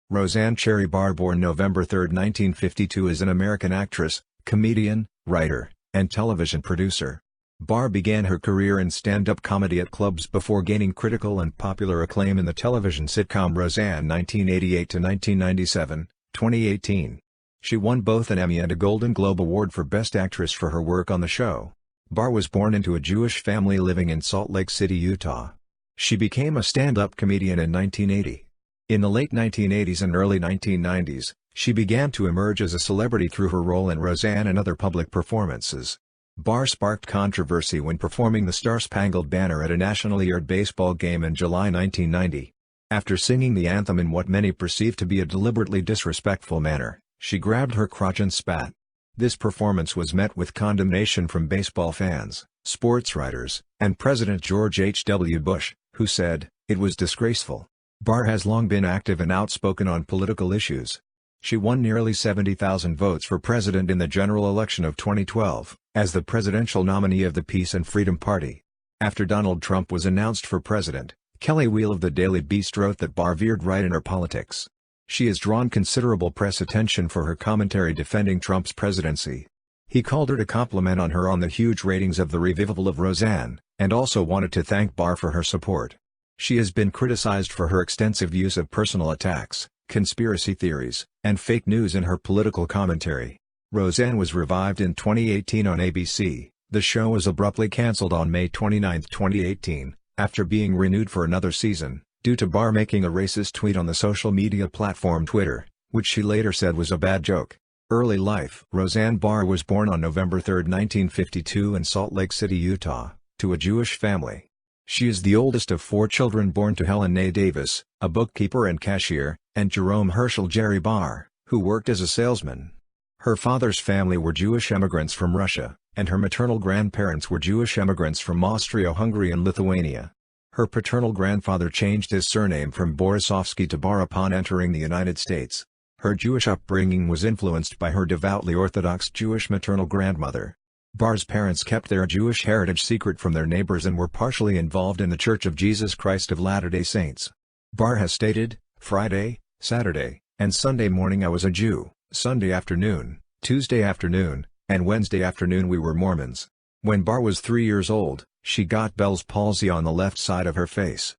Roseanne Cherry Barr, born November 3, 1952, is an American actress, comedian, writer, and television producer. Barr began her career in stand-up comedy at clubs before gaining critical and popular acclaim in the television sitcom Roseanne 1988-1997, 2018. She won both an Emmy and a Golden Globe Award for Best Actress for her work on the show. Barr was born into a Jewish family living in Salt Lake City, Utah. She became a stand-up comedian in 1980. In the late 1980s and early 1990s, she began to emerge as a celebrity through her role in Roseanne and other public performances. Barr sparked controversy when performing the Star-Spangled Banner at a nationally aired baseball game in July 1990. After singing the anthem in what many perceived to be a deliberately disrespectful manner, she grabbed her crotch and spat. This performance was met with condemnation from baseball fans, sports writers, and President George H.W. Bush, who said, "It was disgraceful." Barr has long been active and outspoken on political issues. She won nearly 70,000 votes for president in the general election of 2012, as the presidential nominee of the Peace and Freedom Party. After Donald Trump was announced for president, Kelly Wheel of the Daily Beast wrote that Barr veered right in her politics. She has drawn considerable press attention for her commentary defending Trump's presidency. He called her to compliment on the huge ratings of the revival of Roseanne, and also wanted to thank Barr for her support. She has been criticized for her extensive use of personal attacks, conspiracy theories, and fake news in her political commentary. Roseanne was revived in 2018 on ABC. The show was abruptly cancelled on May 29, 2018, after being renewed for another season, due to Barr making a racist tweet on the social media platform Twitter, which she later said was a bad joke. Early life. Roseanne Barr was born on November 3, 1952 in Salt Lake City, Utah, to a Jewish family. She is the oldest of 4 children born to Helen Nay Davis, a bookkeeper and cashier, and Jerome Herschel Jerry Barr, who worked as a salesman. Her father's family were Jewish immigrants from Russia, and her maternal grandparents were Jewish immigrants from Austria-Hungary and Lithuania. Her paternal grandfather changed his surname from Borisovsky to Barr upon entering the United States. Her Jewish upbringing was influenced by her devoutly Orthodox Jewish maternal grandmother. Barr's parents kept their Jewish heritage secret from their neighbors and were partially involved in the Church of Jesus Christ of Latter-day Saints. Barr has stated, "Friday, Saturday, and Sunday morning I was a Jew, Sunday afternoon, Tuesday afternoon, and Wednesday afternoon we were Mormons." When Barr was 3 years old, she got Bell's palsy on the left side of her face.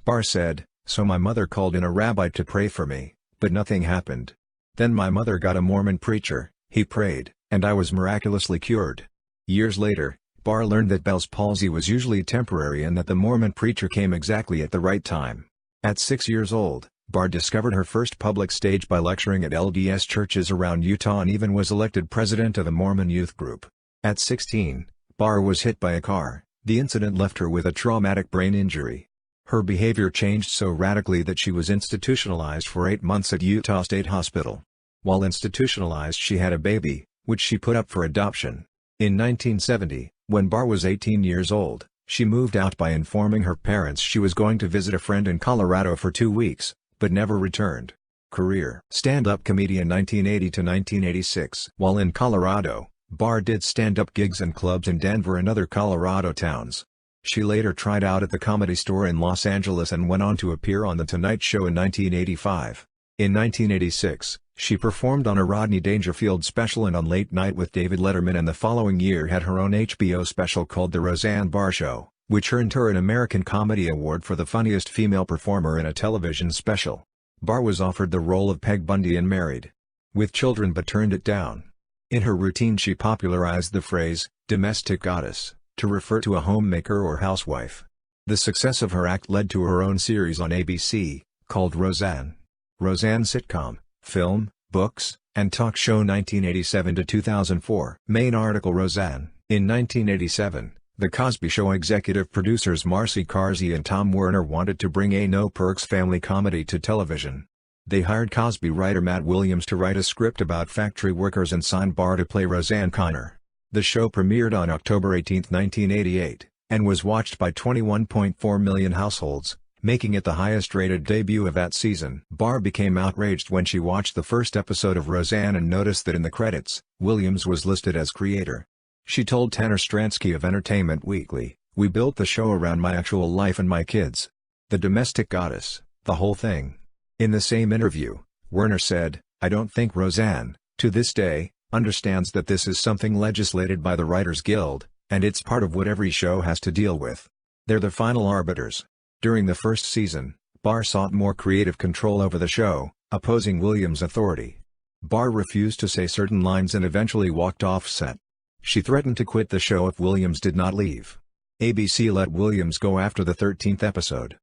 Barr said, "So my mother called in a rabbi to pray for me, but nothing happened. Then my mother got a Mormon preacher, he prayed, and I was miraculously cured." Years later, Barr learned that Bell's palsy was usually temporary and that the Mormon preacher came exactly at the right time. At 6 years old, Barr discovered her first public stage by lecturing at LDS churches around Utah and even was elected president of a Mormon youth group. At 16, Barr was hit by a car. The incident left her with a traumatic brain injury. Her behavior changed so radically that she was institutionalized for 8 months at Utah State Hospital. While institutionalized, she had a baby, which she put up for adoption. In 1970, when Barr was 18 years old, she moved out by informing her parents she was going to visit a friend in Colorado for 2 weeks, but never returned. Career: stand-up comedian 1980 to 1986. While in Colorado, Barr did stand-up gigs in clubs in Denver and other Colorado towns. She later tried out at the Comedy Store in Los Angeles and went on to appear on The Tonight Show in 1985. In 1986, she performed on a Rodney Dangerfield special and on Late Night with David Letterman, and the following year had her own HBO special called The Roseanne Barr Show, which earned her an American Comedy Award for the funniest female performer in a television special. Barr was offered the role of Peg Bundy in Married with Children but turned it down. In her routine she popularized the phrase, "domestic goddess," to refer to a homemaker or housewife. The success of her act led to her own series on ABC, called Roseanne. Roseanne sitcom, film, books, and talk show 1987 to 2004. Main article: Roseanne. In 1987, The Cosby Show executive producers Marcy Carsey and Tom Werner wanted to bring a no-perks family comedy to television. They hired Cosby writer Matt Williams to write a script about factory workers and signed Barr to play Roseanne Connor. The show premiered on October 18, 1988, and was watched by 21.4 million households, making it the highest-rated debut of that season. Barr became outraged when she watched the first episode of Roseanne and noticed that in the credits, Williams was listed as creator. She told Tanner Stransky of Entertainment Weekly, "We built the show around my actual life and my kids. The domestic goddess, the whole thing." In the same interview, Werner said, "I don't think Roseanne, to this day, understands that this is something legislated by the Writers Guild, and it's part of what every show has to deal with. They're the final arbiters." During the first season, Barr sought more creative control over the show, opposing Williams' authority. Barr refused to say certain lines and eventually walked off set. She threatened to quit the show if Williams did not leave. ABC let Williams go after the 13th episode.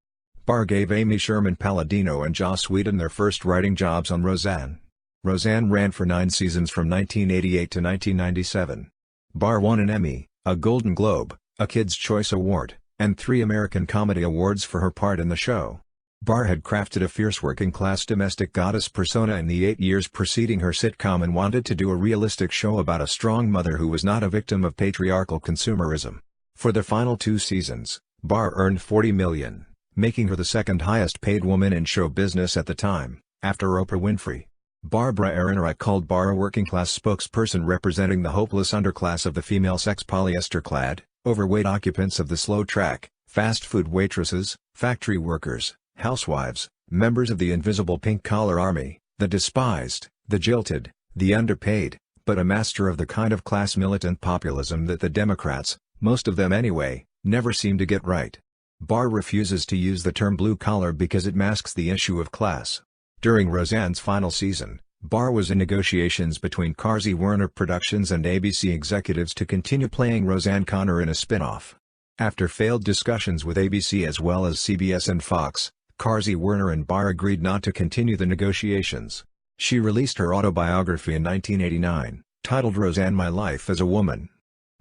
Barr gave Amy Sherman Palladino and Joss Whedon their first writing jobs on Roseanne. Roseanne ran for 9 seasons from 1988 to 1997. Barr won an Emmy, a Golden Globe, a Kids' Choice Award, and 3 American Comedy Awards for her part in the show. Barr had crafted a fierce working-class domestic goddess persona in the 8 years preceding her sitcom and wanted to do a realistic show about a strong mother who was not a victim of patriarchal consumerism. For the final 2 seasons, Barr earned $40 million, making her the second highest-paid woman in show business at the time, after Oprah Winfrey. Barbara Ehrenreich called Barr a working-class spokesperson representing the hopeless underclass of the female sex, polyester-clad, overweight occupants of the slow track, fast food waitresses, factory workers, housewives, members of the invisible pink-collar army, the despised, the jilted, the underpaid, but a master of the kind of class militant populism that the Democrats, most of them anyway, never seem to get right. Barr refuses to use the term blue-collar because it masks the issue of class. During Roseanne's final season, Barr was in negotiations between Carsey Werner Productions and ABC executives to continue playing Roseanne Connor in a spin-off. After failed discussions with ABC as well as CBS and Fox, Carsey Werner and Barr agreed not to continue the negotiations. She released her autobiography in 1989, titled Roseanne: My Life as a Woman.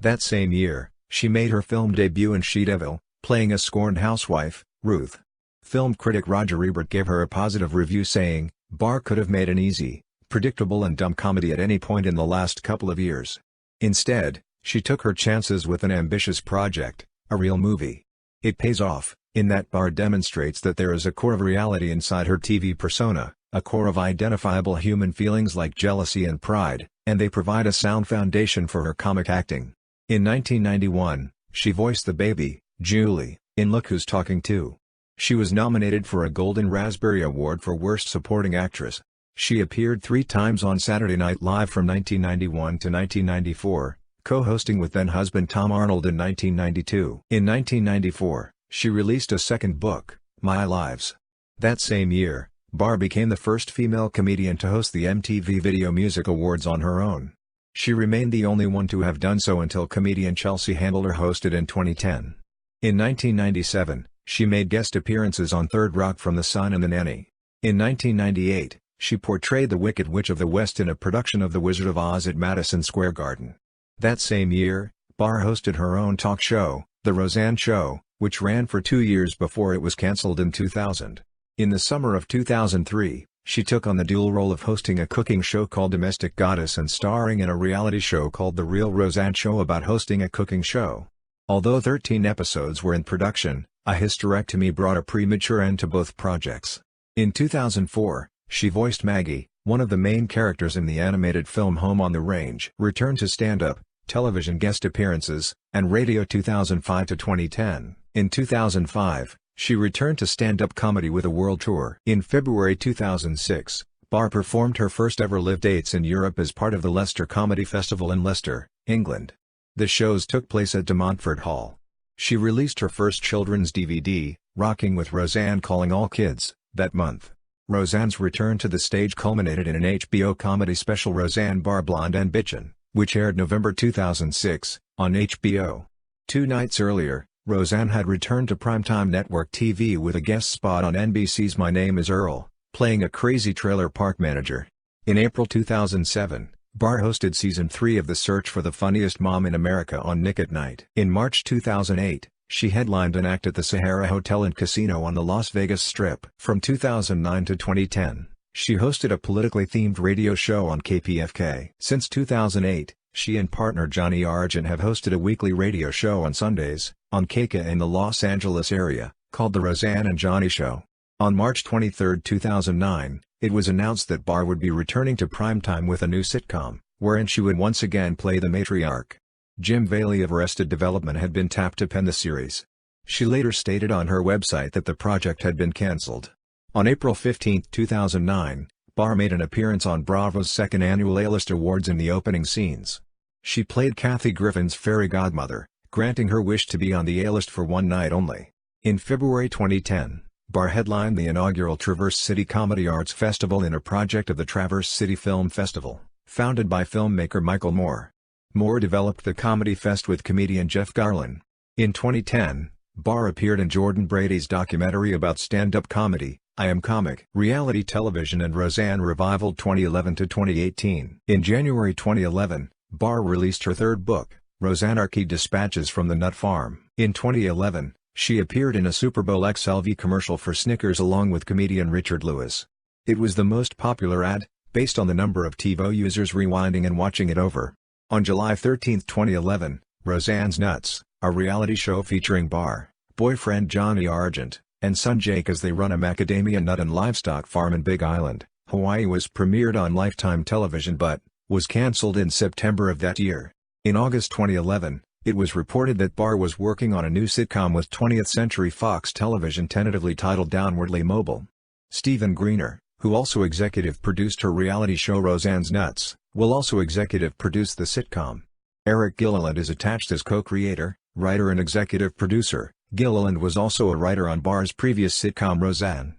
That same year, she made her film debut in She Devil, playing a scorned housewife, Ruth. Film critic Roger Ebert gave her a positive review saying, "Barr could have made an easy, predictable and dumb comedy at any point in the last couple of years. Instead, she took her chances with an ambitious project, a real movie. It pays off, in that Barr demonstrates that there is a core of reality inside her TV persona, a core of identifiable human feelings like jealousy and pride, and they provide a sound foundation for her comic acting." In 1991, she voiced the baby, Julie, in Look Who's Talking To. She was nominated for a Golden Raspberry Award for Worst Supporting Actress. She appeared 3 times on Saturday Night Live from 1991 to 1994, co-hosting with then-husband Tom Arnold in 1992. In 1994, she released a second book, My Lives. That same year, Barr became the first female comedian to host the MTV Video Music Awards on her own. She remained the only one to have done so until comedian Chelsea Handler hosted in 2010. In 1997, she made guest appearances on Third Rock from the Sun and The Nanny. In 1998, she portrayed the Wicked Witch of the West in a production of The Wizard of Oz at Madison Square Garden. That same year, Barr hosted her own talk show, The Roseanne Show, which ran for 2 years before it was cancelled in 2000. In the summer of 2003, she took on the dual role of hosting a cooking show called Domestic Goddess and starring in a reality show called The Real Roseanne Show about hosting a cooking show. Although 13 episodes were in production, a hysterectomy brought a premature end to both projects. In 2004, she voiced Maggie, one of the main characters in the animated film Home on the Range. Returned to stand-up, television guest appearances, and radio 2005 to 2010. In 2005, she returned to stand-up comedy with a world tour. In February 2006, Barr performed her first-ever live dates in Europe as part of the Leicester Comedy Festival in Leicester, England. The shows took place at De Montfort Hall. She released her first children's DVD, Rocking with Roseanne Calling All Kids, that month. Roseanne's return to the stage culminated in an HBO comedy special Roseanne Barr Blonde and Bitchin', which aired November 2006, on HBO. 2 nights earlier, Roseanne had returned to primetime network TV with a guest spot on NBC's My Name is Earl, playing a crazy trailer park manager. In April 2007, Barr hosted Season 3 of The Search for the Funniest Mom in America on Nick at Night. In March 2008, she headlined an act at the Sahara Hotel and Casino on the Las Vegas Strip. From 2009 to 2010, she hosted a politically themed radio show on KPFK. Since 2008, she and partner Johnny Argent have hosted a weekly radio show on Sundays, on KK in the Los Angeles area, called The Roseanne and Johnny Show. On March 23, 2009, it was announced that Barr would be returning to primetime with a new sitcom, wherein she would once again play the matriarch. Jim Valey of Arrested Development had been tapped to pen the series. She later stated on her website that the project had been cancelled. On April 15, 2009, Barr made an appearance on Bravo's second annual A-List Awards in the opening scenes. She played Kathy Griffin's fairy godmother, granting her wish to be on the A-List for one night only. In February 2010, Barr headlined the inaugural Traverse City Comedy Arts Festival in a project of the Traverse City Film Festival, founded by filmmaker Michael Moore. Moore developed the Comedy Fest with comedian Jeff Garlin. In 2010, Barr appeared in Jordan Brady's documentary about stand-up comedy, I Am Comic. Reality television and Roseanne Revival 2011-2018. In January 2011, Barr released her third book, Roseanarchy Dispatches from the Nut Farm. In 2011, she appeared in a Super Bowl XLV commercial for Snickers along with comedian Richard Lewis. It was the most popular ad, based on the number of TiVo users rewinding and watching it over. On July 13, 2011, Roseanne's Nuts, a reality show featuring Barr, boyfriend Johnny Argent, and son Jake as they run a macadamia nut and livestock farm in Big Island, Hawaii was premiered on Lifetime Television but was cancelled in September of that year. In August 2011, it was reported that Barr was working on a new sitcom with 20th Century Fox Television tentatively titled Downwardly Mobile. Stephen Greener, who also executive produced her reality show Roseanne's Nuts, will also executive produce the sitcom. Eric Gilliland is attached as co-creator, writer and executive producer. Gilliland was also a writer on Barr's previous sitcom Roseanne.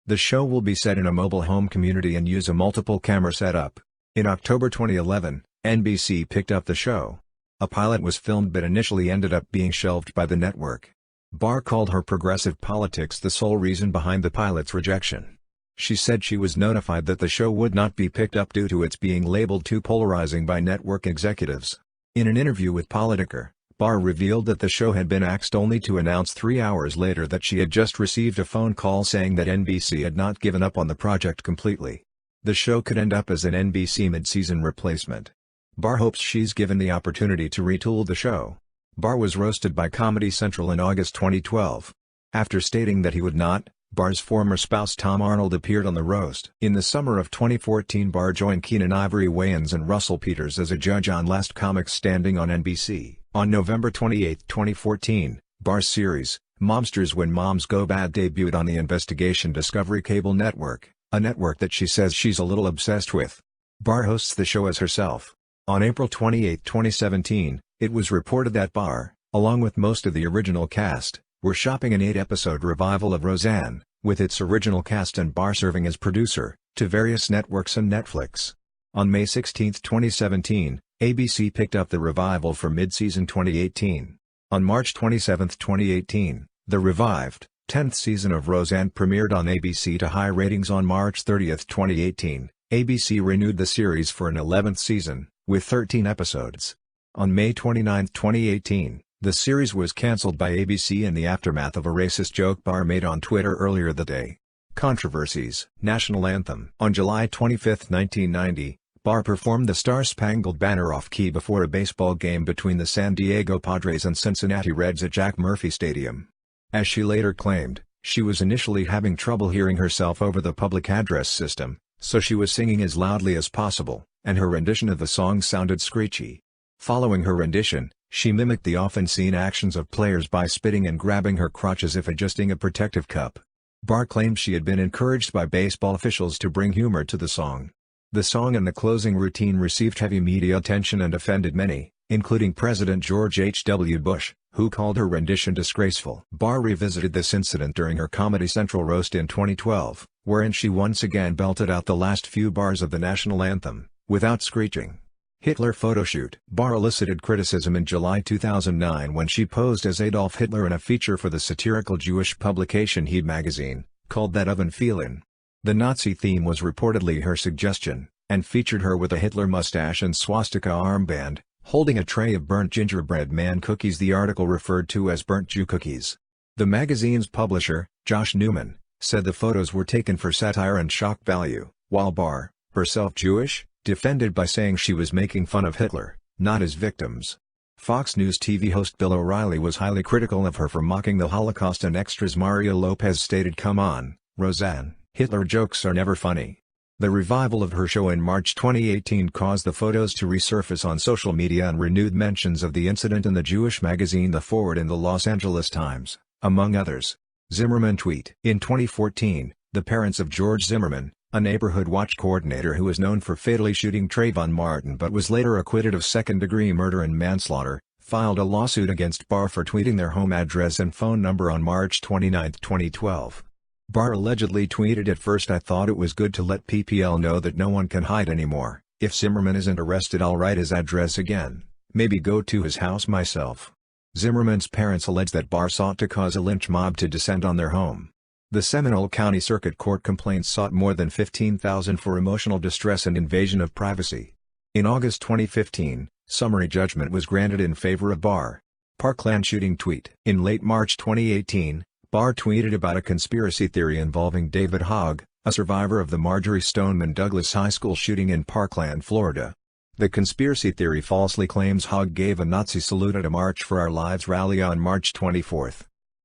The show will be set in a mobile home community and use a multiple camera setup. In October 2011, NBC picked up the show. A pilot was filmed but initially ended up being shelved by the network. Barr called her progressive politics the sole reason behind the pilot's rejection. She said she was notified that the show would not be picked up due to its being labeled too polarizing by network executives. In an interview with Politico, Barr revealed that the show had been axed only to announce 3 hours later that she had just received a phone call saying that NBC had not given up on the project completely. The show could end up as an NBC mid-season replacement. Barr hopes she's given the opportunity to retool the show. Barr was roasted by Comedy Central in August 2012. After stating that he would not, Barr's former spouse Tom Arnold appeared on the roast. In the summer of 2014, Barr joined Keenan Ivory Wayans and Russell Peters as a judge on Last Comic Standing on NBC. On November 28, 2014, Barr's series, Momsters When Moms Go Bad debuted on the Investigation Discovery Cable Network, a network that she says she's a little obsessed with. Barr hosts the show as herself. On April 28, 2017, it was reported that Barr, along with most of the original cast, were shopping an 8-episode revival of Roseanne, with its original cast and Barr serving as producer, to various networks and Netflix. On May 16, 2017, ABC picked up the revival for mid-season 2018. On March 27, 2018, the revived, 10th season of Roseanne premiered on ABC to high ratings. On March 30, 2018, ABC renewed the series for an 11th season, with 13 episodes. On May 29, 2018, the series was cancelled by ABC in the aftermath of a racist joke Barr made on Twitter earlier that day. Controversies. National Anthem. On July 25, 1990, Barr performed the Star-Spangled Banner off-key before a baseball game between the San Diego Padres and Cincinnati Reds at Jack Murphy Stadium. As she later claimed, she was initially having trouble hearing herself over the public address system, so she was singing as loudly as possible, and her rendition of the song sounded screechy. Following her rendition, she mimicked the often-seen actions of players by spitting and grabbing her crotch as if adjusting a protective cup. Barr claimed she had been encouraged by baseball officials to bring humor to the song. The song and the closing routine received heavy media attention and offended many, including President George H.W. Bush, who called her rendition disgraceful. Barr revisited this incident during her Comedy Central roast in 2012, wherein she once again belted out the last few bars of the national anthem, without screeching. Hitler photoshoot. Barr elicited criticism in July 2009 when she posed as Adolf Hitler in a feature for the satirical Jewish publication Heat magazine, called That Oven Feelin'. The Nazi theme was reportedly her suggestion, and featured her with a Hitler mustache and swastika armband, holding a tray of burnt gingerbread man cookies the article referred to as burnt Jew cookies. The magazine's publisher, Josh Newman, said the photos were taken for satire and shock value, while Barr, herself Jewish, defended by saying she was making fun of Hitler, not his victims. Fox News TV host Bill O'Reilly was highly critical of her for mocking the Holocaust, and Extra's Mario Lopez stated, "Come on, Roseanne, Hitler jokes are never funny." The revival of her show in March 2018 caused the photos to resurface on social media and renewed mentions of the incident in the Jewish magazine The Forward and the Los Angeles Times, among others. Zimmerman tweet. In 2014, the parents of George Zimmerman, a neighborhood watch coordinator who was known for fatally shooting Trayvon Martin but was later acquitted of second-degree murder and manslaughter, filed a lawsuit against Barr for tweeting their home address and phone number on March 29, 2012. Barr allegedly tweeted, "At first I thought it was good to let PPL know that no one can hide anymore. If Zimmerman isn't arrested, I'll write his address again. Maybe go to his house myself." Zimmerman's parents allege that Barr sought to cause a lynch mob to descend on their home. The Seminole County Circuit Court complaints sought more than $15,000 for emotional distress and invasion of privacy. In August 2015, summary judgment was granted in favor of Barr. Parkland shooting tweet. In late March 2018, Barr tweeted about a conspiracy theory involving David Hogg, a survivor of the Marjory Stoneman Douglas High School shooting in Parkland, Florida. The conspiracy theory falsely claims Hogg gave a Nazi salute at a March for Our Lives rally on March 24.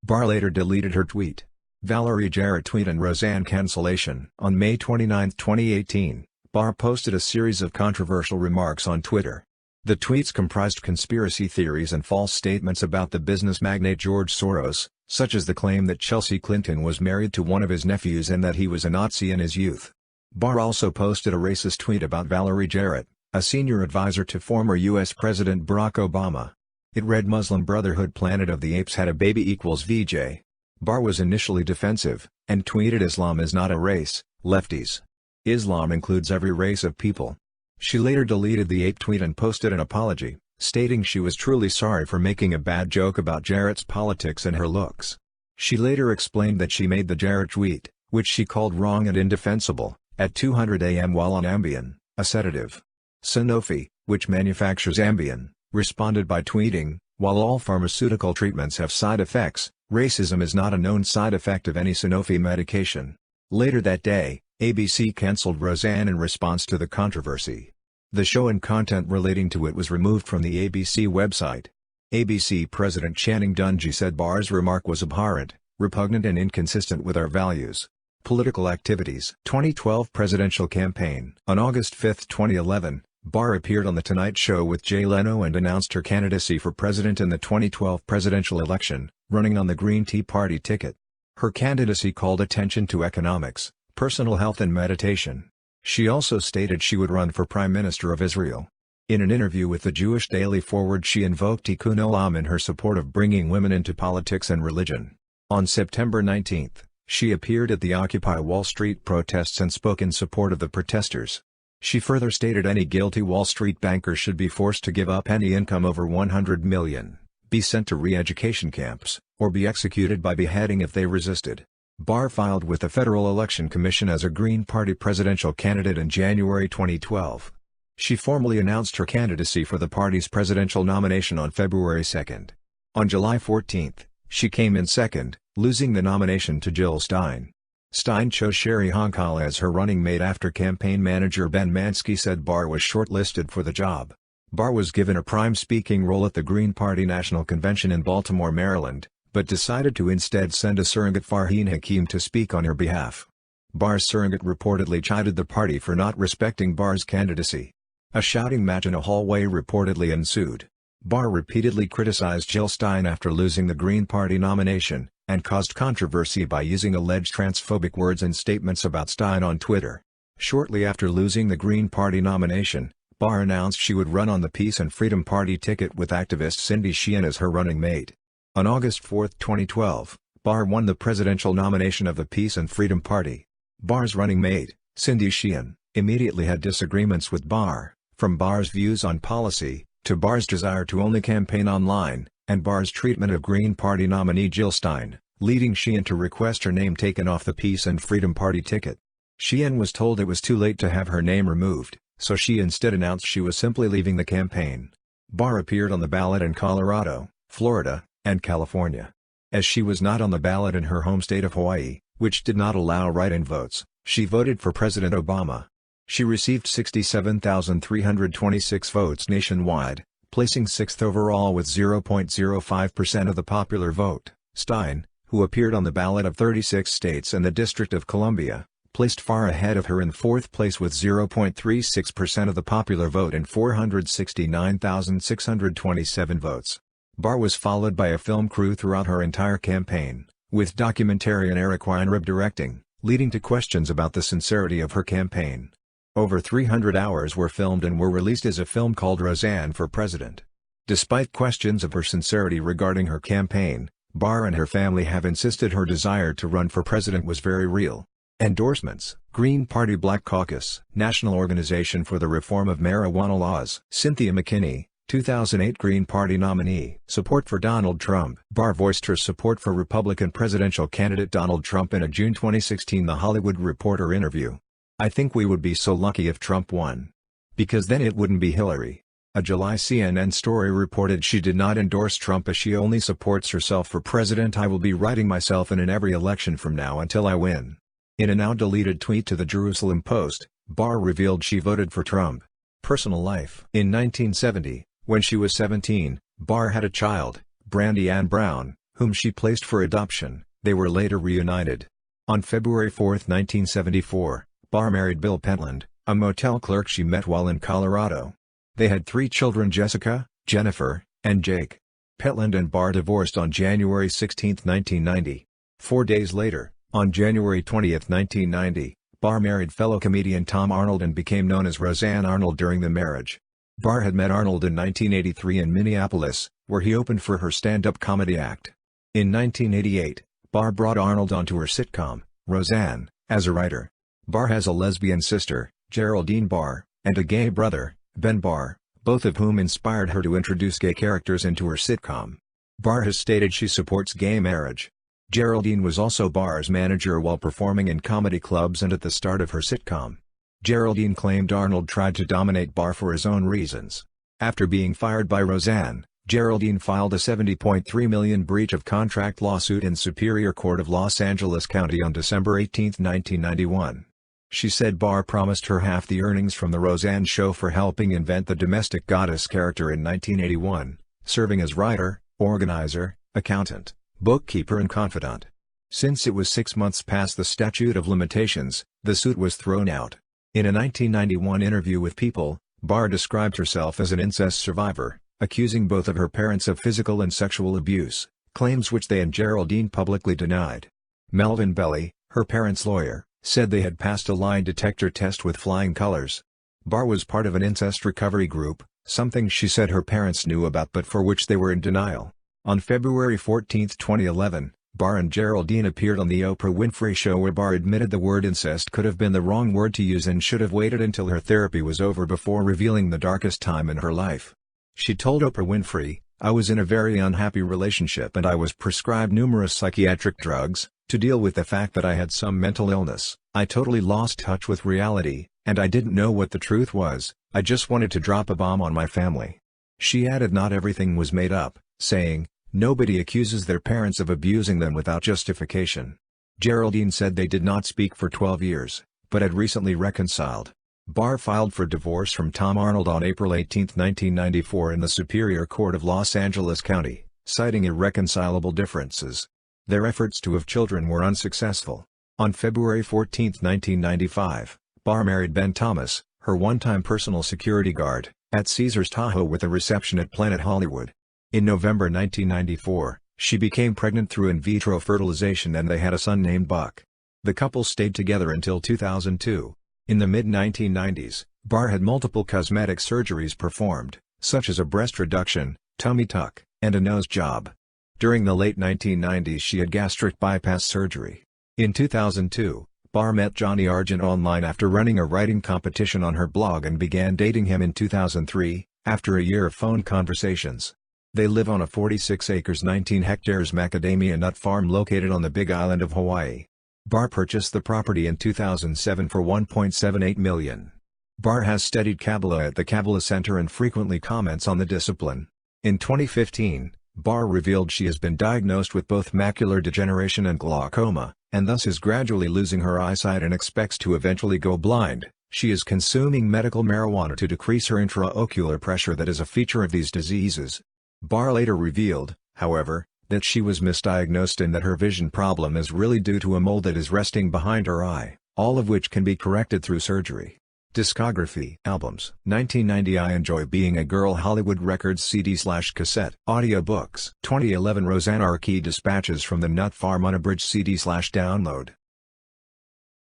Barr later deleted her tweet. Valerie Jarrett tweet and Roseanne cancellation. On May 29, 2018, Barr posted a series of controversial remarks on Twitter. The tweets comprised conspiracy theories and false statements about the business magnate George Soros, such as the claim that Chelsea Clinton was married to one of his nephews and that he was a Nazi in his youth. Barr also posted a racist tweet about Valerie Jarrett, a senior advisor to former U.S. President Barack Obama. It read, "Muslim Brotherhood Planet of the Apes had a baby equals VJ." Barr was initially defensive, and tweeted, "Islam is not a race, lefties. Islam includes every race of people." She later deleted the ape tweet and posted an apology, stating she was truly sorry for making a bad joke about Jarrett's politics and her looks. She later explained that she made the Jarrett tweet, which she called wrong and indefensible, at 200 a.m. while on Ambien, a sedative. Sanofi, which manufactures Ambien, responded by tweeting, "While all pharmaceutical treatments have side effects, racism is not a known side effect of any Sanofi medication." Later that day, ABC cancelled Roseanne in response to the controversy. The show and content relating to it was removed from the ABC website. ABC President Channing Dungey said Barr's remark was abhorrent, repugnant and inconsistent with our values. Political activities. 2012 presidential campaign. On August 5, 2011, Barr appeared on The Tonight Show with Jay Leno and announced her candidacy for president in the 2012 presidential election, running on the Green Tea Party ticket. Her candidacy called attention to economics, personal health and meditation. She also stated she would run for Prime Minister of Israel. In an interview with the Jewish Daily Forward, she invoked Tikkun Olam in her support of bringing women into politics and religion. On September 19, she appeared at the Occupy Wall Street protests and spoke in support of the protesters. She further stated any guilty Wall Street banker should be forced to give up any income over $100 million, be sent to re-education camps, or be executed by beheading if they resisted. Barr filed with the Federal Election Commission as a Green Party presidential candidate in January 2012. She formally announced her candidacy for the party's presidential nomination on February 2. On July 14, she came in second, losing the nomination to Jill Stein. Stein chose Sherry Honkal as her running mate after campaign manager Ben Mansky said Barr was shortlisted for the job. Barr was given a prime speaking role at the Green Party National Convention in Baltimore, Maryland, but decided to instead send a surrogate, Farheen Hakim, to speak on her behalf. Barr's surrogate reportedly chided the party for not respecting Barr's candidacy. A shouting match in a hallway reportedly ensued. Barr repeatedly criticized Jill Stein after losing the Green Party nomination, and caused controversy by using alleged transphobic words and statements about Stein on Twitter. Shortly after losing the Green Party nomination, Barr announced she would run on the Peace and Freedom Party ticket with activist Cindy Sheehan as her running mate. On August 4, 2012, Barr won the presidential nomination of the Peace and Freedom Party. Barr's running mate, Cindy Sheehan, immediately had disagreements with Barr, from Barr's views on policy, to Barr's desire to only campaign online, and Barr's treatment of Green Party nominee Jill Stein, leading Sheehan to request her name taken off the Peace and Freedom Party ticket. Sheehan was told it was too late to have her name removed, so she instead announced she was simply leaving the campaign. Barr appeared on the ballot in Colorado, Florida, and California. As she was not on the ballot in her home state of Hawaii, which did not allow write-in votes, she voted for President Obama. She received 67,326 votes nationwide, placing 6th overall with 0.05% of the popular vote. Stein, who appeared on the ballot of 36 states and the District of Columbia, placed far ahead of her in 4th place with 0.36% of the popular vote and 469,627 votes. Barr was followed by a film crew throughout her entire campaign, with documentarian Eric Weinrib directing. leading to questions about the sincerity of her campaign. Over 300 hours were filmed and were released as a film called Roseanne for President. Despite questions of her sincerity regarding her campaign, Barr and her family have insisted her desire to run for president was very real. Endorsements: Green Party Black Caucus, National Organization for the Reform of Marijuana Laws. Cynthia McKinney, 2008 Green Party nominee. Support for Donald Trump. Barr voiced her support for Republican presidential candidate Donald Trump in a June 2016 The Hollywood Reporter interview. "I think we would be so lucky if Trump won. Because then it wouldn't be Hillary." A July CNN story reported she did not endorse Trump as she only supports herself for president. "I will be writing myself in every election from now until I win." In a now-deleted tweet to the Jerusalem Post, Barr revealed she voted for Trump. Personal life. In 1970, when she was 17, Barr had a child, Brandy Ann Brown, whom she placed for adoption. They were later reunited. On February 4, 1974, Barr married Bill Pentland, a motel clerk she met while in Colorado. They had 3 children: Jessica, Jennifer, and Jake. Pentland and Barr divorced on January 16, 1990. 4 days later, on January 20, 1990, Barr married fellow comedian Tom Arnold and became known as Roseanne Arnold during the marriage. Barr had met Arnold in 1983 in Minneapolis, where he opened for her stand-up comedy act. In 1988, Barr brought Arnold onto her sitcom, Roseanne, as a writer. Barr has a lesbian sister, Geraldine Barr, and a gay brother, Ben Barr, both of whom inspired her to introduce gay characters into her sitcom. Barr has stated she supports gay marriage. Geraldine was also Barr's manager while performing in comedy clubs and at the start of her sitcom. Geraldine claimed Arnold tried to dominate Barr for his own reasons. After being fired by Roseanne, Geraldine filed a $70.3 million breach of contract lawsuit in Superior Court of Los Angeles County on December 18, 1991. She said Barr promised her half the earnings from the Roseanne show for helping invent the domestic goddess character in 1981, serving as writer, organizer, accountant, bookkeeper and confidant. Since it was 6 months past the statute of limitations, the suit was thrown out. In a 1991 interview with People, Barr described herself as an incest survivor, accusing both of her parents of physical and sexual abuse, claims which they and Geraldine publicly denied. Melvin Belli, her parents' lawyer, said they had passed a lie detector test with flying colors. Barr was part of an incest recovery group, something she said her parents knew about but for which they were in denial. On February 14, 2011, Barr and Geraldine appeared on The Oprah Winfrey Show where Barr admitted the word incest could have been the wrong word to use and should have waited until her therapy was over before revealing the darkest time in her life. She told Oprah Winfrey, "I was in a very unhappy relationship and I was prescribed numerous psychiatric drugs, to deal with the fact that I had some mental illness. I totally lost touch with reality, and I didn't know what the truth was. I just wanted to drop a bomb on my family." She added not everything was made up, saying, "Nobody accuses their parents of abusing them without justification." Geraldine said they did not speak for 12 years, but had recently reconciled. Barr filed for divorce from Tom Arnold on April 18, 1994 in the Superior Court of Los Angeles County, citing irreconcilable differences. Their efforts to have children were unsuccessful. On February 14, 1995, Barr married Ben Thomas, her one-time personal security guard, at Caesars Tahoe with a reception at Planet Hollywood. In November 1994, she became pregnant through in vitro fertilization and they had a son named Buck. The couple stayed together until 2002. In the mid-1990s, Barr had multiple cosmetic surgeries performed, such as a breast reduction, tummy tuck, and a nose job. During the late 1990s she had gastric bypass surgery. In 2002, Barr met Johnny Argent online after running a writing competition on her blog and began dating him in 2003, after a year of phone conversations. They live on a 46 acres 19 hectares macadamia nut farm located on the Big Island of Hawaii. Barr purchased the property in 2007 for $1.78 million. Barr has studied Kabbalah at the Kabbalah Center and frequently comments on the discipline. In 2015, Barr revealed she has been diagnosed with both macular degeneration and glaucoma, and thus is gradually losing her eyesight and expects to eventually go blind. She is consuming medical marijuana to decrease her intraocular pressure that is a feature of these diseases. Barr later revealed, however, that she was misdiagnosed and that her vision problem is really due to a mole that is resting behind her eye, all of which can be corrected through surgery. Discography. Albums. 1990 I Enjoy Being a Girl Hollywood Records CD/cassette. Audiobooks. 2011 Roseanne Barr Key Dispatches from the Nut Farm Unabridged CD/download.